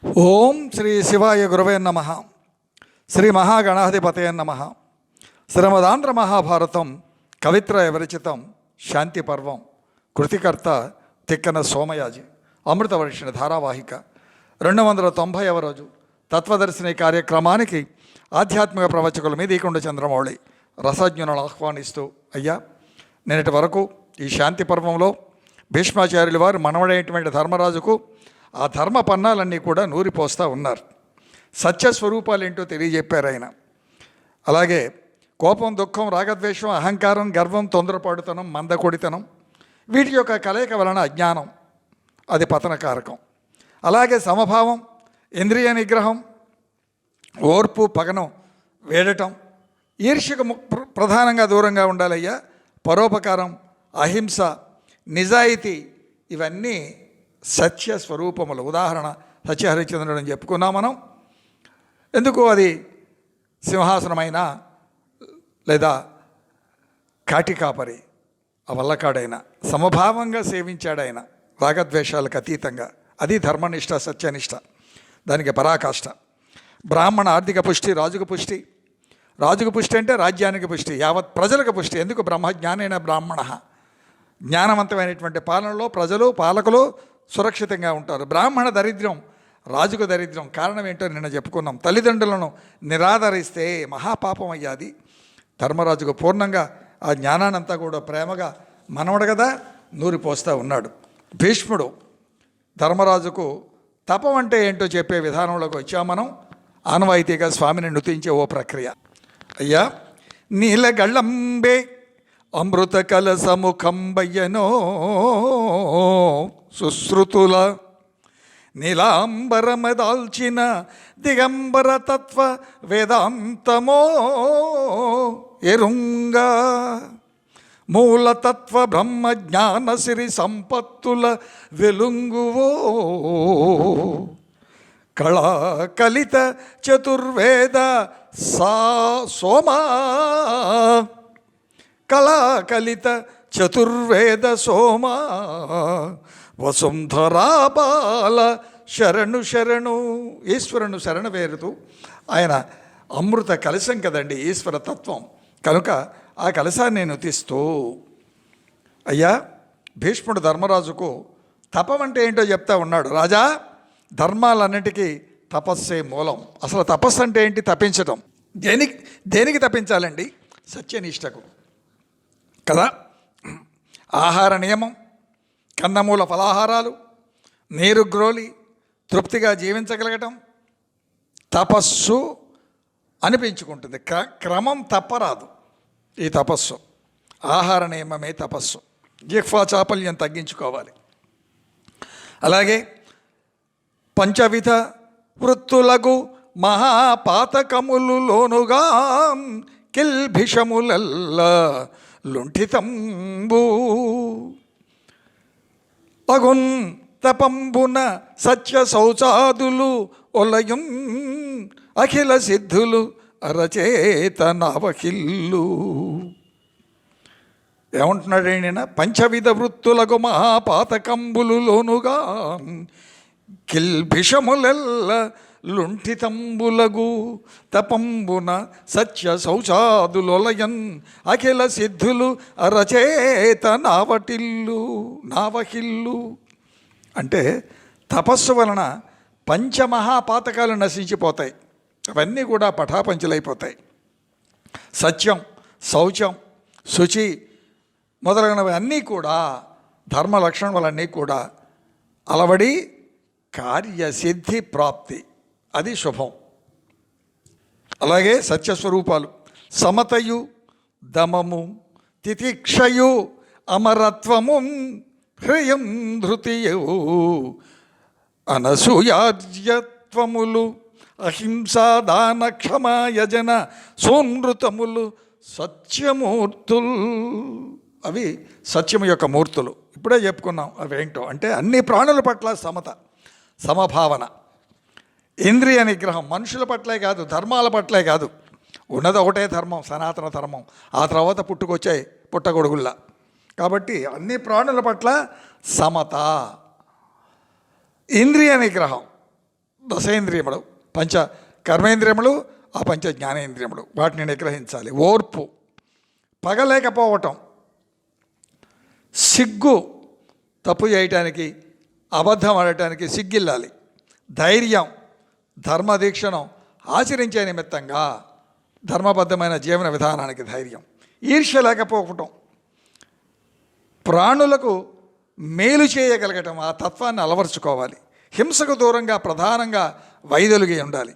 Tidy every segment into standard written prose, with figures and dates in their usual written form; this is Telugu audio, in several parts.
ఓం శ్రీ శివాయ గురవే నమ. శ్రీ మహాగణాధిపతయ నమ. శ్రీమదాంధ్ర మహాభారతం కవిత్రయ విరచితం శాంతి పర్వం. కృతికర్త తిక్కన సోమయాజి. అమృతవర్షిణి ధారావాహిక 290వ రోజు తత్వదర్శిని కార్యక్రమానికి ఆధ్యాత్మిక ప్రవచకుల మీదీకొండ చంద్రమౌళి రసజ్ఞులను ఆహ్వానిస్తూ, అయ్యా, నిన్నటి వరకు ఈ శాంతి పర్వంలో భీష్మాచార్యుల వారు మనవడైనటువంటి ధర్మరాజుకు ఆ ధర్మ పన్నాలన్నీ కూడా నూరిపోస్తూ ఉన్నారు. సత్యస్వరూపాలు ఏంటో తెలియజెప్పారు ఆయన. అలాగే కోపం, దుఃఖం, రాగద్వేషం, అహంకారం, గర్వం, తొందరపాటుతనం, మందకొడితనం, వీటి యొక్క కలయిక వలన అజ్ఞానం, అది పతనకారకం. అలాగే సమభావం, ఇంద్రియ నిగ్రహం, ఓర్పు, పగనం వేడటం, ఈర్ష్యకు ప్రధానంగా దూరంగా ఉండాలయ్యా. పరోపకారం, అహింస, నిజాయితీ, ఇవన్నీ సత్య స్వరూపములు. ఉదాహరణ సత్యహరిశ్చంద్రుడు అని చెప్పుకున్నాం మనం. ఎందుకు అది సింహాసనమైనా లేదా కాటికాపరి ఆ వల్లకాడైనా సమభావంగా సేవించాడైన, రాగద్వేషాలకు అతీతంగా. అది ధర్మనిష్ట, సత్యనిష్ట, దానికి పరాకాష్ట. బ్రాహ్మణ ఆర్థిక పుష్టి, రాజుకు పుష్టి. రాజుకు పుష్టి అంటే రాజ్యానికి పుష్టి, యావత్ ప్రజలకు పుష్టి. ఎందుకు? బ్రహ్మజ్ఞానైన బ్రాహ్మణ. జ్ఞానవంతమైనటువంటి పాలనలో ప్రజలు, పాలకులు సురక్షితంగా ఉంటారు. బ్రాహ్మణ దరిద్రం, రాజుకు దరిద్రం. కారణం ఏంటో నిన్న చెప్పుకున్నాం. తల్లిదండ్రులను నిరాదరిస్తే మహాపాపం అయ్యాది. ధర్మరాజుకు పూర్ణంగా ఆ జ్ఞానానంతా కూడా ప్రేమగా మనవడు కదా నూరిపోస్తూ ఉన్నాడు. భీష్ముడు ధర్మరాజుకు తపం అంటే ఏంటో చెప్పే విధానంలోకి వచ్చాం మనం. ఆనవాయితీగా స్వామిని నుతించే ఓ ప్రక్రియ. అయ్యా, నీలగళ్ళంబే అమృత కలసముఖంబయ్యనో శుశ్రుతుల నీలాంబరమదాల్చిన దిగంబర తత్వ వేదాంతమో ఎరుంగా మూలతత్వ బ్రహ్మ జ్ఞాన సిరి సంపత్తుల వెలుంగువో కళా కలిత చతుర్వేద సోమా కళాకలిత చతుర్వేద సోమా వసుంధరాబాల శరణు శరణు. ఈశ్వరును శరణ వేరుతూ, ఆయన అమృత కలశం కదండి ఈశ్వర తత్వం. కనుక ఆ కలశాన్ని నేను తీస్తూ, అయ్యా, భీష్ముడు ధర్మరాజుకు తపం అంటే ఏంటో చెప్తా ఉన్నాడు. రాజా, ధర్మాలన్నిటికీ తపస్సే మూలం. అసలు తపస్సు అంటే ఏంటి? తపించటం. దేనికి తపించాలండి? సత్యనిష్టకు కదా. ఆహార నియమం, కందమూల ఫలాహారాలు, నీరు గ్రోలి తృప్తిగా జీవించగలగటం తపస్సు అనిపించుకుంటుంది. క్రమం తప్పరాదు ఈ తపస్సు. ఆహార నియమమే తపస్సు. జిహ్వా చాపల్యం తగ్గించుకోవాలి. అలాగే పంచవిధ వృత్తులకు మహాపాతకములు లోనుగా కిల్భిషములల్లా లుంఠితంబు అగున్ తపంబున సత్య శౌచాదులు ఒలయం అఖిల సిద్ధులు అరచేత నవకిల్లు. ఏమంటున్నాడు ఆయన? పంచవిధ వృత్తులకు మహాపాతకంబులు లోనుగా కిల్భిషములెల్ల లుంఠితంబులగు తపంబున సత్య శౌచాదులొలయన్ అఖిల సిద్ధులు అరచేత నావహిల్లు. అంటే తపస్సు వలన పంచమహాపాతకాలు నశించిపోతాయి. అవన్నీ కూడా పటాపంచలైపోతాయి. సత్యం, శౌచం, శుచి మొదలైనవి అన్నీ కూడా ధర్మ లక్షణములన్నీ కూడా అలవడి కార్యసిద్ధి ప్రాప్తి, అది శుభం. అలాగే సత్యస్వరూపాలు సమతయు, దమము, తితిక్షయు, అమరత్వము, హ్రియం ధృతియు, అనసూయాజ్యత్వములు, అహింసా దాన క్షమా యజన సోనృతములు సత్యమూర్తులు. అవి సత్యము యొక్క మూర్తులు. ఇప్పుడే చెప్పుకున్నాం అవేంటో. అంటే అన్ని ప్రాణుల పట్ల సమత, సమభావన, ఇంద్రియ నిగ్రహం. మనుషుల పట్లే కాదు, ధర్మాల పట్లే కాదు. ఉన్నది ఒకటే ధర్మం, సనాతన ధర్మం. ఆ తర్వాత పుట్టుకొచ్చాయి పుట్టగొడుగుల్లా. కాబట్టి అన్ని ప్రాణుల పట్ల సమత, ఇంద్రియ నిగ్రహం, దశేంద్రియములు, పంచ కర్మేంద్రియములు, ఆ పంచ జ్ఞానేంద్రియములు, వాటిని నిగ్రహించాలి. ఓర్పు, పగలేకపోవటం, సిగ్గు, తప్పు చేయటానికి, అబద్ధం ఆడటానికి సిగ్గిల్లాలి. ధైర్యం, ధర్మదీక్షను ఆచరించే నిమిత్తంగా ధర్మబద్ధమైన జీవన విధానానికి ధైర్యం. ఈర్ష్య లేకపోవటం, ప్రాణులకు మేలు చేయగలగటం, ఆ తత్వాన్ని అలవర్చుకోవాలి. హింసకు దూరంగా ప్రధానంగా వైదొలిగి ఉండాలి.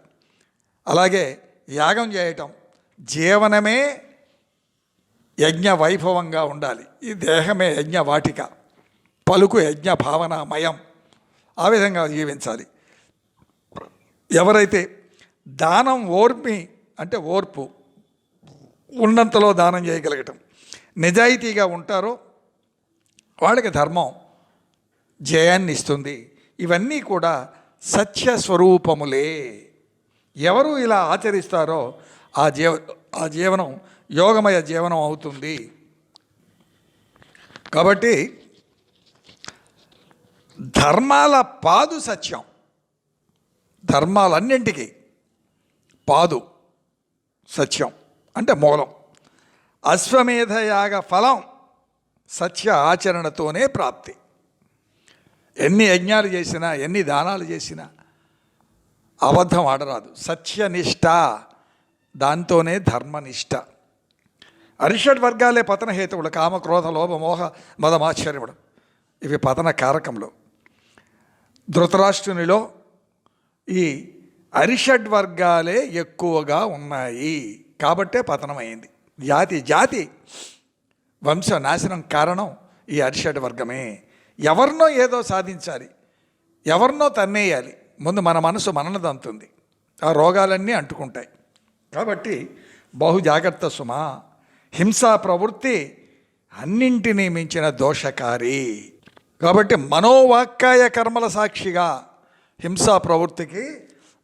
అలాగే యాగం చేయటం, జీవనమే యజ్ఞ వైభవంగా ఉండాలి. ఈ దేహమే యజ్ఞ వాటిక, పలుకు యజ్ఞ భావనామయం. ఆ విధంగా జీవించాలి. ఎవరైతే దానం అంటే ఓర్పు, ఉన్నంతలో దానం చేయగలగటం, నిజాయితీగా ఉంటారో వాళ్ళకి ధర్మం జయాన్ని ఇస్తుంది. ఇవన్నీ కూడా సత్య స్వరూపములే. ఎవరు ఇలా ఆచరిస్తారో ఆ జీవనం యోగమయ జీవనం అవుతుంది. కాబట్టి ధర్మాల పాదు సత్యం. ధర్మాలన్నింటికి పాదు సత్యం అంటే మూలం. అశ్వమేధయాగ ఫలం సత్య ఆచరణతోనే ప్రాప్తి. ఎన్ని యజ్ఞాలు చేసినా, ఎన్ని దానాలు చేసినా అబద్ధం ఆడరాదు. సత్యనిష్ట, దాంతోనే ధర్మనిష్ట. అరిషడ్ వర్గాలే పతన హేతువులు. కామ, క్రోధ, లోభ, మోహ, మదమాశ్చర్యముడు ఇవి పతన కారకములు. ధృతరాష్ట్రునిలో ఈ అరిషడ్ వర్గాలే ఎక్కువగా ఉన్నాయి కాబట్టే పతనమైంది. జాతి వంశ నాశనం కారణం ఈ అరిషడ్ వర్గమే. ఎవరినో ఏదో సాధించాలి, ఎవరినో తన్నేయాలి. ముందు మన మనసు మనను దంతుంది, ఆ రోగాలన్నీ అంటుకుంటాయి. కాబట్టి బహు జాగ్రత్త సుమా. హింసా ప్రవృత్తి అన్నింటినీ మించిన దోషకారి. కాబట్టి మనోవాక్కాయ కర్మల సాక్షిగా హింసా ప్రవృత్తికి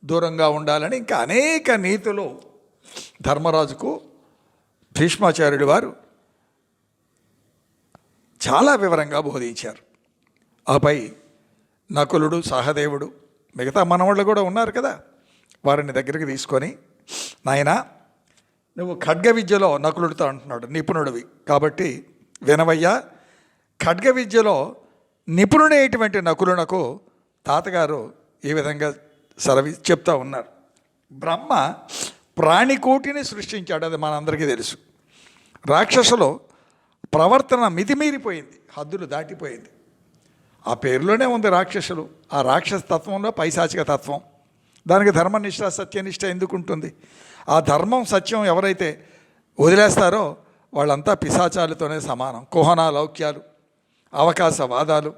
దూరంగా ఉండాలని ఇంకా అనేక నీతులు ధర్మరాజుకు భీష్మాచార్యుడి వారు చాలా వివరంగా బోధించారు. ఆపై నకులుడు, సహదేవుడు, మిగతా మనవాళ్ళు కూడా ఉన్నారు కదా, వారిని దగ్గరికి తీసుకొని, నాయనా నువ్వు ఖడ్గ విద్యలో, నకులుడితో అంటున్నాడు, నిపుణుడివి కాబట్టి వినవయ్యా, ఖడ్గ విద్యలో నిపుణుడైనటువంటి నకులునకు తాతగారు ఈ విధంగా చెప్తా ఉన్నారు. బ్రహ్మ ప్రాణికోటిని సృష్టించాడు, అది మనందరికీ తెలుసు. రాక్షసులు ప్రవర్తన మితిమీరిపోయింది, హద్దులు దాటిపోయింది. ఆ పేరులోనే ఉంది రాక్షసులు. ఆ రాక్షస తత్వంలో పైశాచిక తత్వం. దానికి ధర్మనిష్ట, సత్యనిష్ట ఎందుకు ఉంటుంది? ఆ ధర్మం, సత్యం ఎవరైతే వదిలేస్తారో వాళ్ళంతా పిశాచాలతోనే సమానం. కుహన లౌక్యాలు, అవకాశవాదాలు,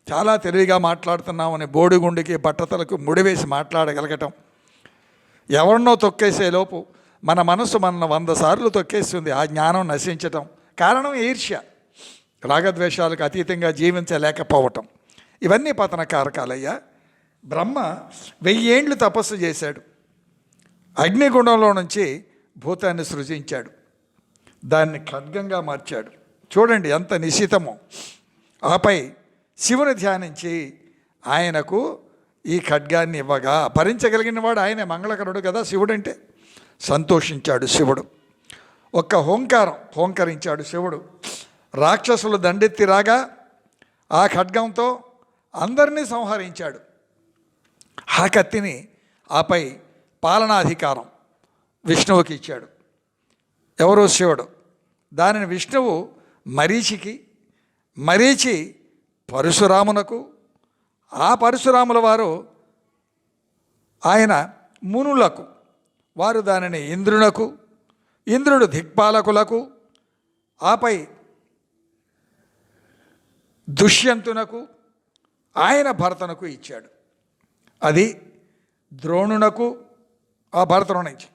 చాలా తెలివిగా మాట్లాడుతున్నామని బోడిగుండికి బట్టతలకు ముడివేసి మాట్లాడగలగటం, ఎవరినో తొక్కేసే లోపు మన మనసు మన 100 సార్లు తొక్కేస్తుంది. ఆ జ్ఞానం నశించటం కారణం ఈర్ష్య, రాగద్వేషాలకు అతీతంగా జీవించలేకపోవటం. ఇవన్నీ పతన కారకాలయ్యా. బ్రహ్మ 1000 ఏండ్లు తపస్సు చేశాడు. అగ్నిగుండంలో నుంచి భూతాన్ని సృజించాడు, దాన్ని ఖడ్గంగా మార్చాడు. చూడండి ఎంత నిశితమో. ఆపై శివుని ధ్యానించి ఆయనకు ఈ ఖడ్గాన్ని ఇవ్వగా, భరించగలిగిన వాడు ఆయనే, మంగళకరుడు కదా శివుడంటే. సంతోషించాడు శివుడు. ఒక్క హోంకరించాడు శివుడు. రాక్షసులు దండెత్తి రాగా ఆ ఖడ్గంతో అందరినీ సంహరించాడు. ఆ కత్తిని ఆపై పాలనాధికారం విష్ణువుకి ఇచ్చాడు. ఎవరో శివుడు. దానిని విష్ణువు మరీచి పరశురామునకు, ఆ పరశురాముల వారు ఆయన మునులకు, వారు దానిని ఇంద్రునకు, ఇంద్రుడు దిక్పాలకులకు, ఆపై దుష్యంతునకు, ఆయన భరతనకు ఇచ్చాడు. అది ద్రోణునకు, ఆ భరతుడు నుంచి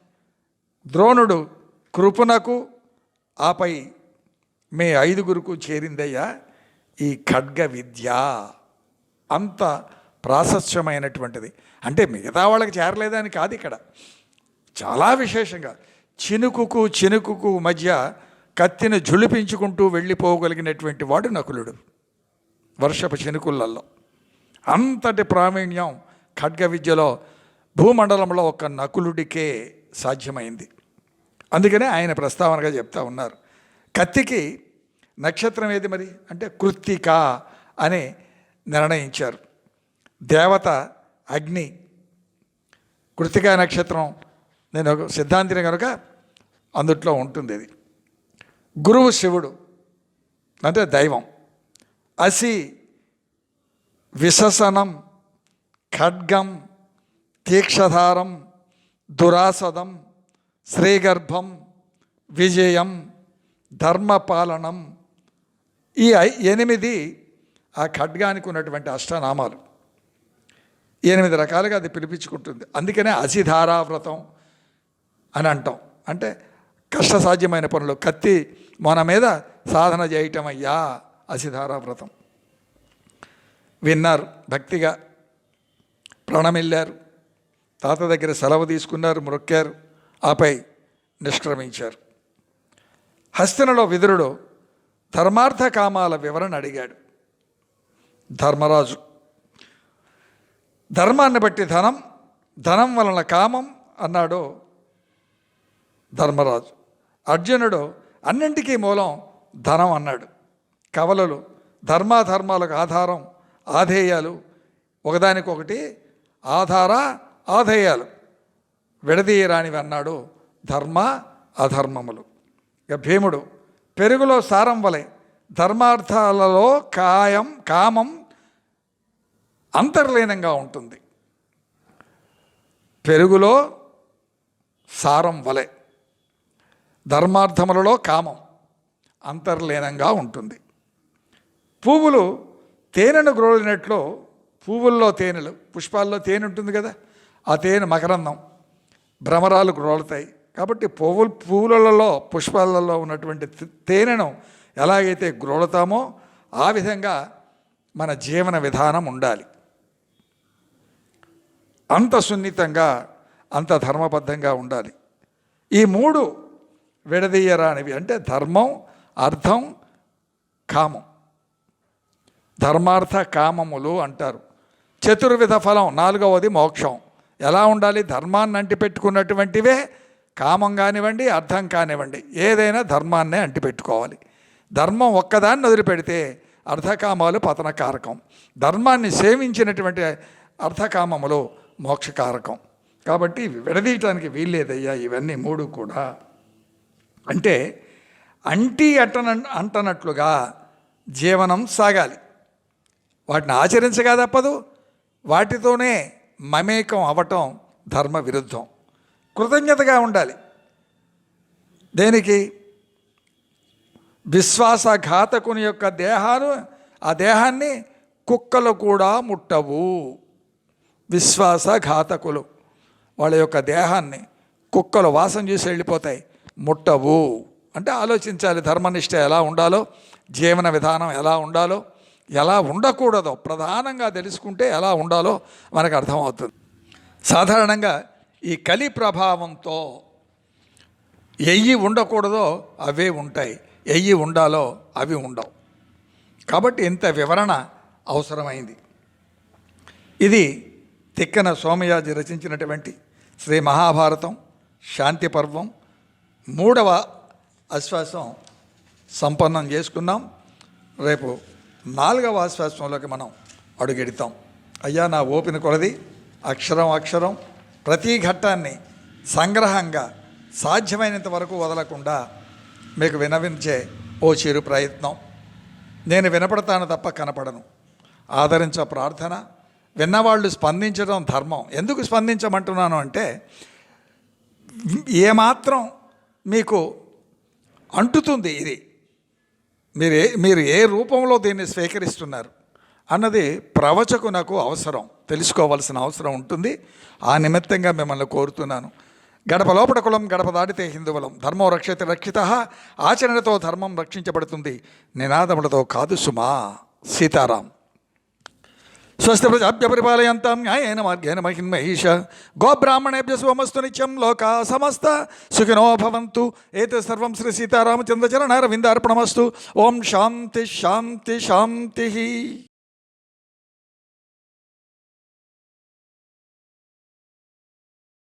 ద్రోణుడు కృపునకు, ఆపై మీ 5గురుకు చేరిందయ్యా ఈ ఖడ్గ విద్య. అంత ప్రాశస్త్యమైనటువంటిది. అంటే మిగతా వాళ్ళకి చేరలేదని కాదు, ఇక్కడ చాలా విశేషంగా చినుకుకు మధ్య కత్తిని జుళిపించుకుంటూ వెళ్ళిపోగలిగినటువంటి వాడు నకులుడు. వర్షపు చినుకులలో అంతటి ప్రావీణ్యం ఖడ్గ విద్యలో భూమండలంలో ఒక నకులుడికే సాధ్యమైంది. అందుకనే ఆయన ప్రస్తావనగా చెప్తా ఉన్నారు. కత్తికి నక్షత్రం ఏది మరి అంటే కృత్తిక అని నిర్ణయించారు. దేవత అగ్ని, కృత్తికా నక్షత్రం. నేను ఒక సిద్ధాంతిని కనుక అందుట్లో ఉంటుంది. ఇది గురువు శివుడు అంటే దైవం. అసి విశసనం, ఖడ్గం, తీక్షధారం, దురాసదం, శ్రీగర్భం, విజయం, ధర్మపాలనం. ఈ 8 ఆ ఖడ్గానికి ఉన్నటువంటి అష్టనామాలు. 8 రకాలుగా అది పిలిపించుకుంటుంది. అందుకనే అసిధారావ్రతం అని అంటాం. అంటే కష్టసాధ్యమైన పనులు, కత్తి మన మీద సాధన చేయటం అయ్యా అసిధారావ్రతం. విన్నారు, భక్తిగా ప్రణమిల్లారు, తాత దగ్గర సెలవు తీసుకున్నారు, మొక్కారు, ఆపై నిష్క్రమించారు. హస్తినలో విదురుడు ధర్మార్థ కామాల వివరణ అడిగాడు. ధర్మరాజు ధర్మాన్ని బట్టి ధనం, ధనం వలన కామం అన్నాడు ధర్మరాజు. అర్జునుడు అన్నింటికీ మూలం ధనం అన్నాడు. కవలలు ధర్మాధర్మాలకు ఆధారం, ఆధేయాలు, ఒకదానికొకటి ఆధార ఆధేయాలు విడదీయరానివి అన్నాడు ధర్మ అధర్మములు. ఇక భీముడు పెరుగులో సారం వలె ధర్మార్థాలలో కామం అంతర్లీనంగా ఉంటుంది. పెరుగులో సారం వలె ధర్మార్థములలో కామం అంతర్లీనంగా ఉంటుంది. పువ్వులు తేనెను గ్రోలినట్లు పువ్వుల్లో తేనెలు, పుష్పాల్లో తేనె ఉంటుంది కదా, ఆ తేనె మకరందం, భ్రమరాలు గ్రోలుతాయి. కాబట్టి పువ్వులలో పుష్పాలలో ఉన్నటువంటి తేనెను ఎలాగైతే గ్రోలుతామో ఆ విధంగా మన జీవన విధానం ఉండాలి. అంత సున్నితంగా, అంత ధర్మబద్ధంగా ఉండాలి. ఈ 3 విడదీయరానివి అంటే ధర్మం, అర్థం, కామం. ధర్మార్థ కామములు అంటారు. చతుర్విధ ఫలం 4వది మోక్షం. ఎలా ఉండాలి? ధర్మాన్ని అంటిపెట్టుకున్నటువంటివే కామం కానివ్వండి, అర్థం కానివ్వండి, ఏదైనా ధర్మాన్నే అంటిపెట్టుకోవాలి. ధర్మం ఒక్కదాన్ని వదిలిపెడితే అర్థకామాలు పతనకారకం. ధర్మాన్ని సేవించినటువంటి అర్థకామములు మోక్షకారకం. కాబట్టి విడదీయటానికి వీల్లేదయ్యా ఇవన్నీ 3 కూడా. అంటే అంటనట్లుగా జీవనం సాగాలి. వాటిని ఆచరించగా తప్పదు. వాటితోనే మమేకం అవ్వటం ధర్మ విరుద్ధం. కృతజ్ఞతగా ఉండాలి. దేనికి? విశ్వాసఘాతకుని యొక్క ఆ దేహాన్ని కుక్కలు కూడా ముట్టవు. విశ్వాసఘాతకులు వాళ్ళ యొక్క దేహాన్ని కుక్కలు వాసన చూసి వెళ్ళిపోతాయి, ముట్టవు. అంటే ఆలోచించాలి ధర్మనిష్ట ఎలా ఉండాలో, జీవన విధానం ఎలా ఉండాలో, ఎలా ఉండకూడదో ప్రధానంగా తెలుసుకుంటే ఎలా ఉండాలో మనకు అర్థమవుతుంది. సాధారణంగా ఈ కలి ప్రభావంతో ఎయ్యి ఉండకూడదో అవే ఉంటాయి, ఎయ్యి ఉండాలో అవి ఉండవు. కాబట్టి ఇంత వివరణ అవసరమైంది. ఇది తిక్కన సోమయాజి రచించినటువంటి శ్రీ మహాభారతం శాంతి పర్వం 3వ ఆశ్వాసం సంపన్నం చేసుకున్నాం. రేపు 4వ ఆశ్వాసంలోకి మనం అడుగెడతాం. అయ్యా నా ఓపిన కొలది అక్షరం ప్రతి ఘట్టాన్ని సంగ్రహంగా సాధ్యమైనంత వరకు వదలకుండా మీకు వినవించే ఓ చిరు ప్రయత్నం. నేను వినపడతాను తప్ప కనపడను. ఆదరించ ప్రార్థన. విన్నవాళ్ళు స్పందించడం ధర్మం. ఎందుకు స్పందించమంటున్నాను అంటే ఏమాత్రం మీకు అంటుతుంది ఇది, మీరు ఏ రూపంలో దీన్ని స్వీకరిస్తున్నారు అన్నది ప్రవచకునకు అవసరం, తెలుసుకోవాల్సిన అవసరం ఉంటుంది. ఆ నిమిత్తంగా మిమ్మల్ని కోరుతున్నాను. గడప లోపల కులం, గడప దాటితే హిందువులం. ధర్మం రక్షిత రక్షిత. ఆచరణతో ధర్మం రక్షించబడుతుంది, నినాదములతో కాదు సుమా. సీతారాం. స్వస్తి ప్రజాభ్య పరిపాలయంతాం న్యాయేన మార్గేణ మహిన్మహీష. గోబ్రాహ్మణేభ్య శుభమస్తు నిత్యం. లోకా సమస్త సుఖినో భవంతు. ఏతత్ సర్వం శ్రీ సీతారామచంద్రచరణారవిందార్పణమస్తు. ఓం శాంతి శాంతి శాంతి.